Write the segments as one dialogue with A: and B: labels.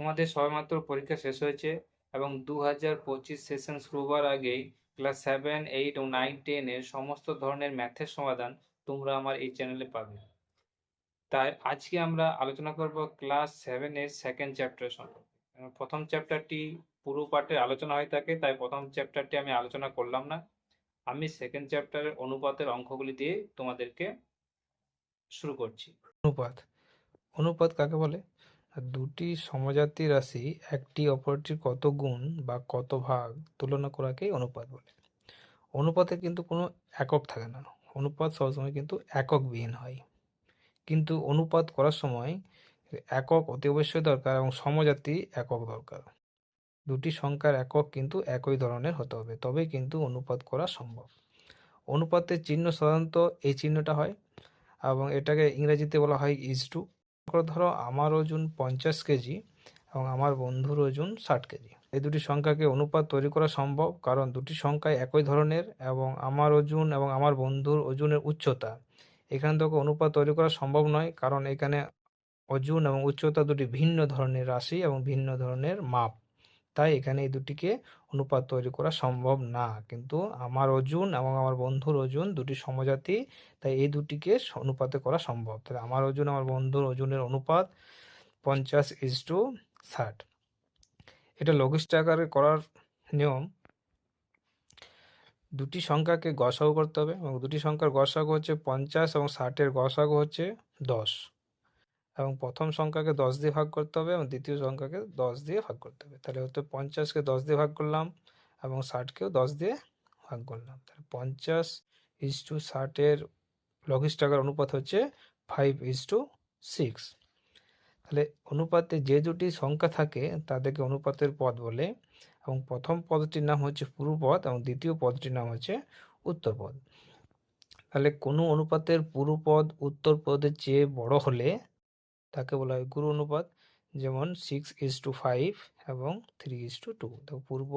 A: তোমাদের সবেমাত্র পরীক্ষা শেষ হয়েছে এবং 2025 সেশন শুরু হওয়ার আগেই ক্লাস 7, 8 ও 9, 10 এর সমস্ত ধরনের ম্যাথের সমাধান তোমরা আমার এই চ্যানেলে পাবে। তাই আজকে আমরা আলোচনা করব ক্লাস 7 এর সেকেন্ড চ্যাপ্টার সম্পর্কে। প্রথম চ্যাপ্টারটি পুরো পাঠের আলোচনা হয়ে থাকে, তাই প্রথম চ্যাপ্টারটি আমি আলোচনা করলাম না। আমি সেকেন্ড চ্যাপ্টারের অনুপাতের অঙ্কগুলি দিয়ে তোমাদেরকে শুরু করছি।
B: অনুপাত অনুপাত কাকে বলে? দুটি সমজাতি রাশি একটি অপরটির কত গুণ বা কত ভাগ তুলনা করাকেই অনুপাত বলে। অনুপাতে কিন্তু কোনো একক থাকে না, অনুপাত সবসময় কিন্তু এককবিহীন হয়। কিন্তু অনুপাত করার সময় একক অতি অবশ্যই দরকার এবং সমজাতি একক দরকার। দুটি সংখ্যার একক কিন্তু একই ধরনের হতে হবে, তবেই কিন্তু অনুপাত করা সম্ভব। অনুপাতের চিহ্ন সাধারণত এই চিহ্নটা হয় এবং এটাকে ইংরেজিতে বলা হয় ইজ টু। ধরো আমার ওজন 50 কেজি এবং আমার বন্ধুর ওজন 60 কেজি। এই দুটি সংখ্যাকে অনুপাত তৈরি করা সম্ভব, কারণ দুটি সংখ্যায় একই ধরনের এবং আমার ওজন এবং আমার বন্ধুর ওজনের উচ্চতা। এখান থেকে অনুপাত তৈরি করা সম্ভব নয়, কারণ এখানে ওজন এবং উচ্চতা দুটি ভিন্ন ধরনের রাশি এবং ভিন্ন ধরনের মাপ। তাই এখানে এই দুটিকে অনুপাত তৈরি করা সম্ভব না। কিন্তু আমার ওজন এবং আমার বন্ধুর ওজন দুটি সমজাতি, তাই এই দুটিকে অনুপাতে করা সম্ভব। তাহলে আমার ওজন আমার বন্ধুর ওজনের অনুপাত 50:60। এটা লঘিষ্ঠ আকারে করার নিয়ম। দুটি সংখ্যাকে গসাগু করতে হবে এবং দুটি সংখ্যার গসাগু হচ্ছে 50 এবং 60-এর গসাগু হচ্ছে 10, এবং প্রথম সংখ্যাকে 10 দিয়ে ভাগ করতে হবে এবং দ্বিতীয় সংখ্যাকে 10 দিয়ে ভাগ করতে হবে। তাহলে হয়তো 50কে 10 দিয়ে ভাগ করলাম এবং 60কেও 10 দিয়ে ভাগ করলাম। তাহলে 50:60-এর লঘিষ্ঠ আকার অনুপাত হচ্ছে 5:6। তাহলে অনুপাতে যে দুটি সংখ্যা থাকে তাদেরকে অনুপাতের পদ বলে, এবং প্রথম পদটির নাম হচ্ছে পুরুপদ এবং দ্বিতীয় পদটির নাম হচ্ছে উত্তরপদ। তাহলে কোনো অনুপাতের পুরুপদ উত্তরপদের চেয়ে বড় হলে তাকে বলা হয় গুরু অনুপাত। যেমন 6:5 এবং 3:2। তো পূর্ব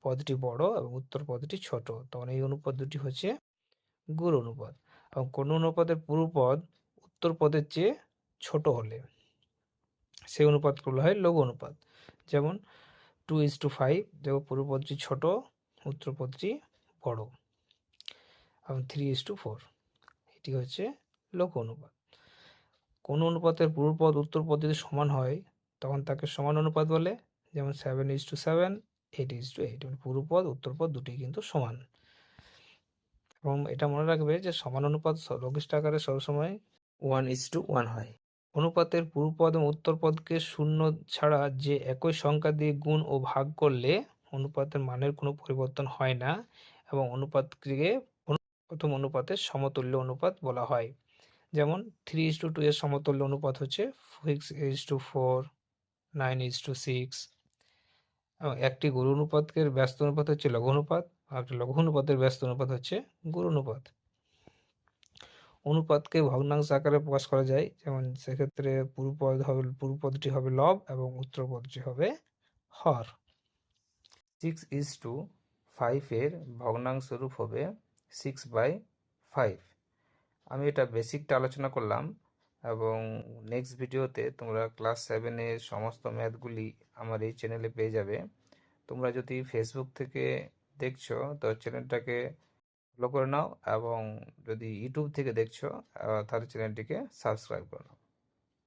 B: পদটি বড় এবং উত্তর পদটি ছোট, তখন এই অনুপাত দুটি হচ্ছে গুরু অনুপাত। এবং কোন অনুপাতের পূর্বপদ উত্তর পদের চেয়ে ছোট হলে সেই অনুপাতকে বলা হয় লঘু অনুপাত। যেমন 2:5, দেখো পূর্বপদটি ছোট, উত্তর পদটি বড়। এবং 3:4, এটি হচ্ছে লঘু অনুপাত। কোন অনুপাতের পূর্বপদ উত্তরপদ যদি সমান হয় তখন তাকে সমান অনুপাত বলে। যেমন 7:7, 8:8, মানে পূর্বপদ উত্তরপদ দুটি কিন্তু সমান। এবং এটা মনে রাখবে যে সমান অনুপাত লঘিষ্ঠ আকারে সবসময় 1:1 হয়। অনুপাতের পূর্বপদ এবং উত্তরপদকে শূন্য ছাড়া যে একই সংখ্যা দিয়ে গুণ ও ভাগ করলে অনুপাতের মানের কোনো পরিবর্তন হয় না, এবং অনুপাতটিকে প্রথম অনুপাতের সমতুল্য অনুপাত বলা হয়। যেমন 3:2 এর সমতুল্য অনুপাত হচ্ছে 6:4, 9:6। এবং একটি গুরু অনুপাতের ব্যস্ত অনুপাত হচ্ছে লঘু অনুপাত, আর একটি লঘু অনুপাতের ব্যস্ত অনুপাত হচ্ছে গুরু অনুপাত। অনুপাতকে ভগ্নাংশ আকারে প্রকাশ করা যায়, যেমন সেক্ষেত্রে পূর্বপদটি হবে লব এবং উত্তরপদটি হবে হর। 6:5 এর ভগ্নাংশ রূপ হবে 6/5। আমি এটা বেসিকটা আলোচনা করলাম, এবং নেক্সট ভিডিওতে তোমরা ক্লাস 7-এর সমস্ত ম্যাথগুলি আমার এই চ্যানেলে পেয়ে যাবে। তোমরা যদি ফেসবুক থেকে দেখছো তো চ্যানেলটাকে ফলো করে নাও, এবং যদি ইউটিউব থেকে দেখছো তাহলে চ্যানেলটিকে সাবস্ক্রাইব করে নাও।